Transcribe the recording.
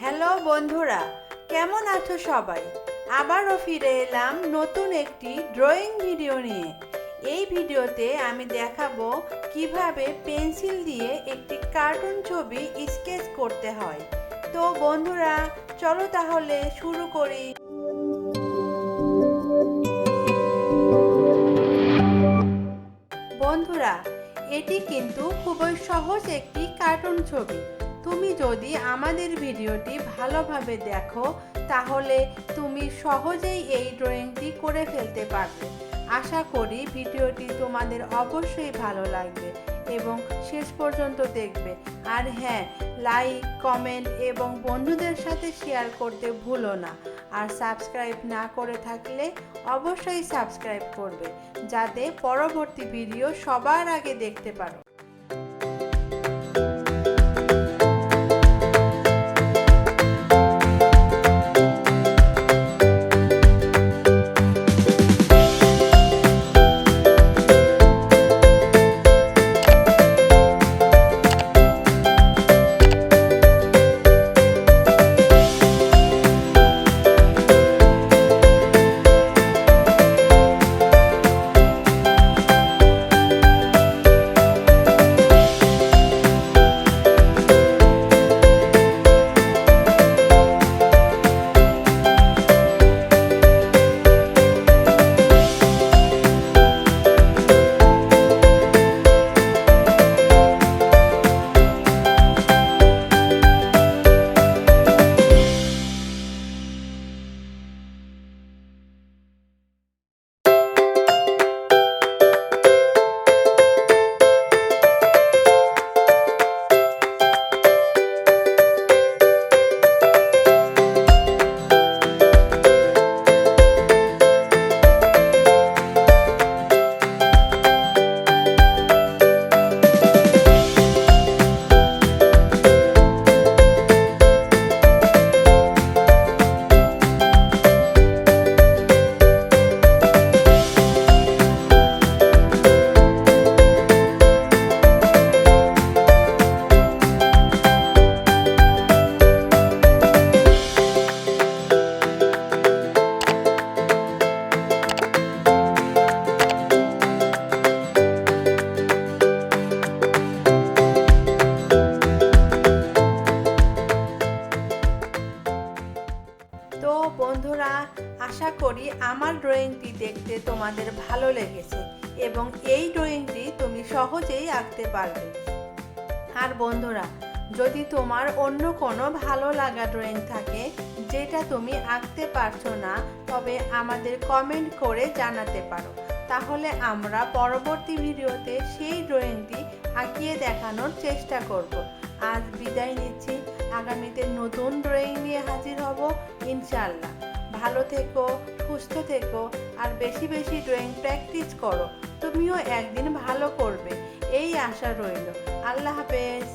Hello বন্ধুরা, কেমন আছো সবাই? আবারও ফিরে এলাম নতুন একটি ড্রয়িং ভিডিও নিয়ে। এই ভিডিওতে আমি দেখাবো কিভাবে পেন্সিল দিয়ে একটি কার্টুন ছবি স্কেচ করতে হয়। তো বন্ধুরা, চলো তাহলে শুরু করি। বন্ধুরা, এটি কিন্তু খুবই সহজ একটি কার্টুন ছবি। তুমি যদি আমাদের ভিডিওটি ভালোভাবে দেখো তাহলে তুমি সহজেই এই ড্রয়িংটি করে ফেলতে পারবে। আশা করি ভিডিওটি তোমাদের অবশ্যই ভালো লাগবে এবং শেষ পর্যন্ত দেখবে। আর হ্যাঁ, লাইক, কমেন্ট এবং বন্ধুদের সাথে শেয়ার করতে ভুলো না। আর সাবস্ক্রাইব না করে থাকলে অবশ্যই সাবস্ক্রাইব করবে, যাতে পরবর্তী ভিডিও সবার আগে দেখতে পারো। তো বন্ধুরা, আশা করি আমার ড্রয়িংটি দেখতে তোমাদের ভালো লেগেছে এবং এই ড্রয়িংটি তুমি সহজেই আঁকতে পারবে। আর বন্ধুরা, যদি তোমার অন্য কোনো ভালো লাগা ড্রয়িং থাকে যেটা তুমি আঁকতে পারছো না, তবে আমাদের কমেন্ট করে জানাতে পারো। তাহলে আমরা পরবর্তী ভিডিওতে সেই ড্রয়িংটি আঁকিয়ে দেখানোর চেষ্টা করব। আজ বিদায় নিচ্ছি, আগামীতে নতুন ড্রয়িং নিয়ে হাজির হব ইনশাআল্লাহ। ভালো থেকো, সুস্থ থেকো আর বেশি বেশি ড্রয়িং প্র্যাকটিস করো। তুমিও একদিন ভালো করবে এই আশা রইল। আল্লাহ হাফেজ।